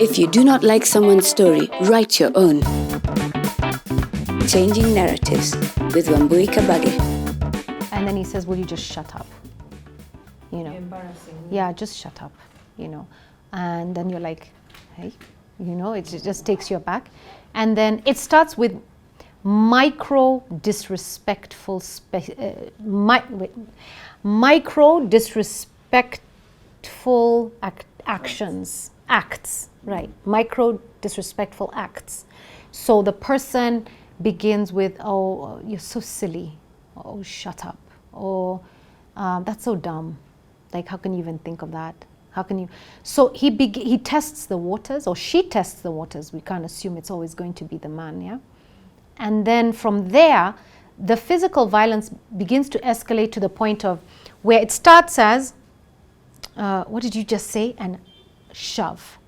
If you do not like someone's story, write your own. Changing Narratives with Wambui Kabage. And then he says, will you just shut up? You know, embarrassing. yeah, just shut up, you know. And then you're like, hey, you know, it just takes you aback. And then it starts with micro disrespectful acts, right? Micro disrespectful acts. So the person begins with, oh, you're so silly. Oh, shut up. Oh, that's so dumb. Like, how can you even think of that? How can you? So he tests the waters, or she tests the waters. We can't assume it's always going to be the man, yeah? And then from there, the physical violence begins to escalate to the point of where it starts as, what did you just say? An shove.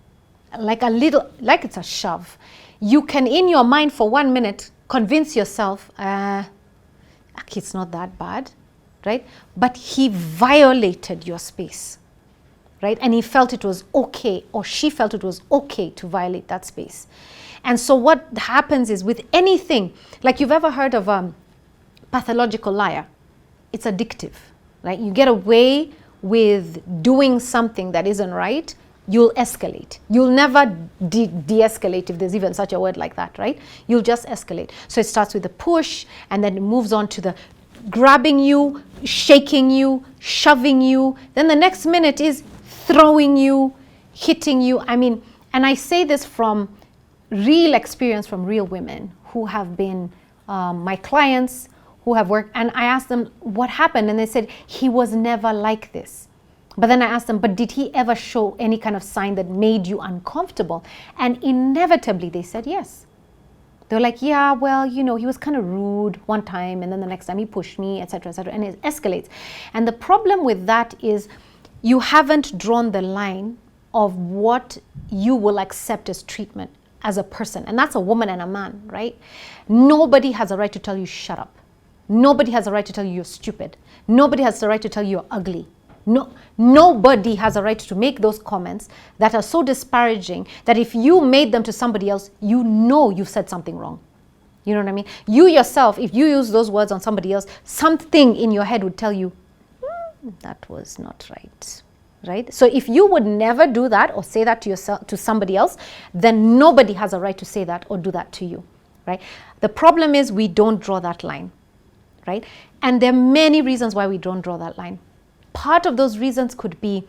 Like it's a shove. You can, in your mind for 1 minute, convince yourself, it's not that bad, right? But he violated your space, right? And he felt it was okay, or she felt it was okay to violate that space. And so what happens is with anything, like you've ever heard of a pathological liar, it's addictive, right? You get away with doing something that isn't right, you'll escalate. You'll never de-escalate, if there's even such a word like that, right? You'll just escalate. So it starts with the push, and then it moves on to the grabbing you, shaking you, shoving you. Then the next minute is throwing you, hitting you. I mean, and I say this from real experience from real women who have been my clients, who have worked, and I asked them what happened, and they said he was never like this. But then I asked them, but did he ever show any kind of sign that made you uncomfortable? And inevitably they said yes. They were like, yeah, well, you know, he was kind of rude one time, and then the next time he pushed me, etc., and it escalates. And the problem with that is you haven't drawn the line of what you will accept as treatment as a person, and that's a woman and a man, right? Nobody has a right to tell you shut up. Nobody has a right to tell you you're stupid. Nobody has the right to tell you you're ugly. Nobody has a right to make those comments that are so disparaging that if you made them to somebody else, you know you've said something wrong. You know what I mean? You yourself, if you use those words on somebody else, something in your head would tell you, that was not right. Right? So if you would never do that or say that to yourself, to somebody else, then nobody has a right to say that or do that to you. Right? The problem is we don't draw that line. Right? And there are many reasons why we don't draw that line. Part of those reasons could be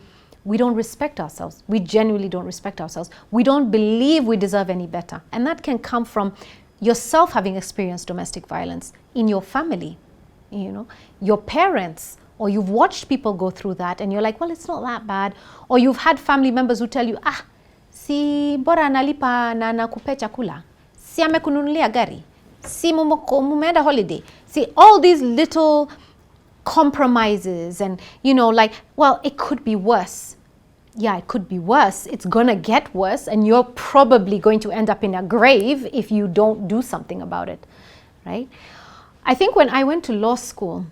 we don't respect ourselves. We genuinely don't respect ourselves. We don't believe we deserve any better. And that can come from yourself having experienced domestic violence in your family, you know, your parents, or you've watched people go through that and you're like, well, it's not that bad. Or you've had family members who tell you, si bora nalipa na nakupe chakula, si amekununulia gari, si mumeenda holiday. See, all these little compromises and, you know, like, well, it could be worse. Yeah, it could be worse. It's gonna get worse, and you're probably going to end up in a grave if you don't do something about it, right? I think when I went to law school,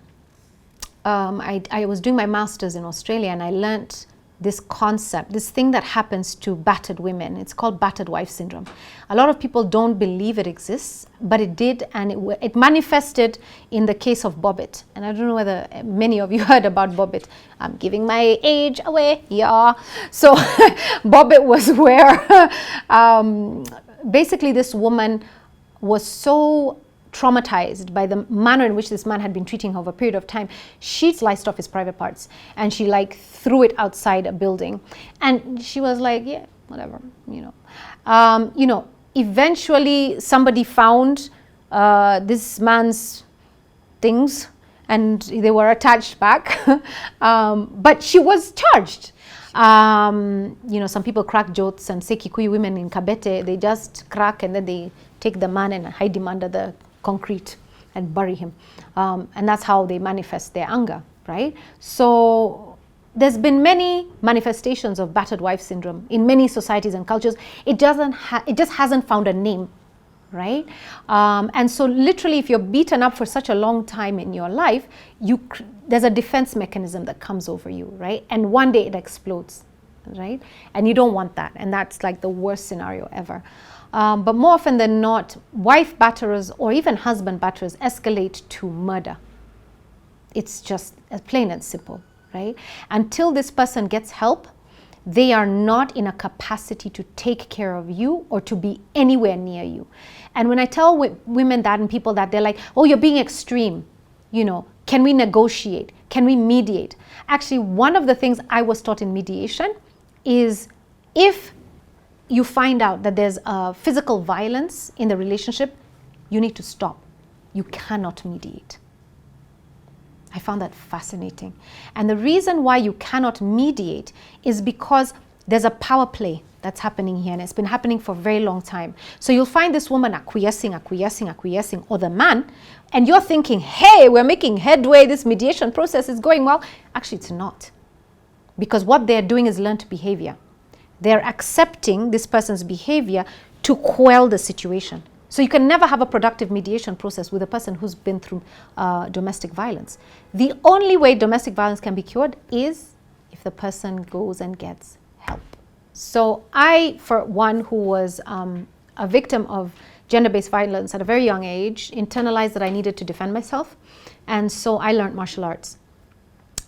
I was doing my master's in Australia, and I learnt this concept, this thing that happens to battered women. It's called battered wife syndrome. A lot of people don't believe it exists, but it did, and it manifested in the case of Bobbitt. And I don't know whether many of you heard about Bobbitt. I'm giving my age away, yeah. So Bobbitt was where basically this woman was so traumatized by the manner in which this man had been treating her over a period of time. She sliced off his private parts and she like threw it outside a building, and she was like, yeah, whatever, you know. Eventually somebody found this man's things and they were attached back, but she was charged. You know, some people crack jokes and say Kikuyu women in Kabete, they just crack and then they take the man and hide him under the concrete and bury him. And that's how they manifest their anger, right? So there's been many manifestations of battered wife syndrome in many societies and cultures. It just hasn't found a name, right? And so literally, if you're beaten up for such a long time in your life, there's a defense mechanism that comes over you, right? And one day it explodes. right? And you don't want that. And that's like the worst scenario ever. But more often than not, wife batterers or even husband batterers escalate to murder. It's just plain and simple, right? Until this person gets help, they are not in a capacity to take care of you or to be anywhere near you. And when I tell women that and people that, they're like, oh, you're being extreme. You know, can we negotiate? Can we mediate? Actually, one of the things I was taught in mediation is if you find out that there's physical violence in the relationship, you need to stop. You cannot mediate. I found that fascinating. And the reason why you cannot mediate is because there's a power play that's happening here, and it's been happening for a very long time. So you'll find this woman acquiescing, or the man, and you're thinking, hey, we're making headway, this mediation process is going well. Actually, it's not. Because what they're doing is learned behavior. They're accepting this person's behavior to quell the situation. So you can never have a productive mediation process with a person who's been through domestic violence. The only way domestic violence can be cured is if the person goes and gets help. So I, for one who was a victim of gender-based violence at a very young age, internalized that I needed to defend myself. And so I learned martial arts.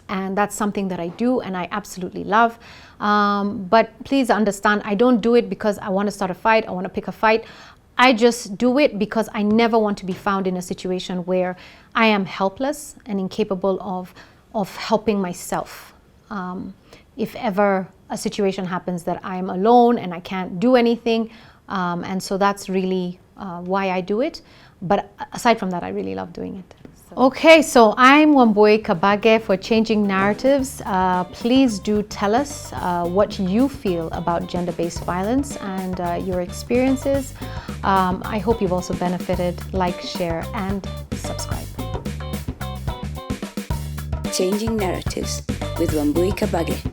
And that's something that I do and I absolutely love. But please understand, I don't do it because I want to start a fight, I want to pick a fight. I just do it because I never want to be found in a situation where I am helpless and incapable of helping myself. If ever a situation happens that I'm alone and I can't do anything, and so that's really why I do it. But aside from that, I really love doing it. Okay, so I'm Wambui Kabage for Changing Narratives. Please do tell us what you feel about gender-based violence and your experiences. I hope you've also benefited. Like, share, and subscribe. Changing Narratives with Wambui Kabage.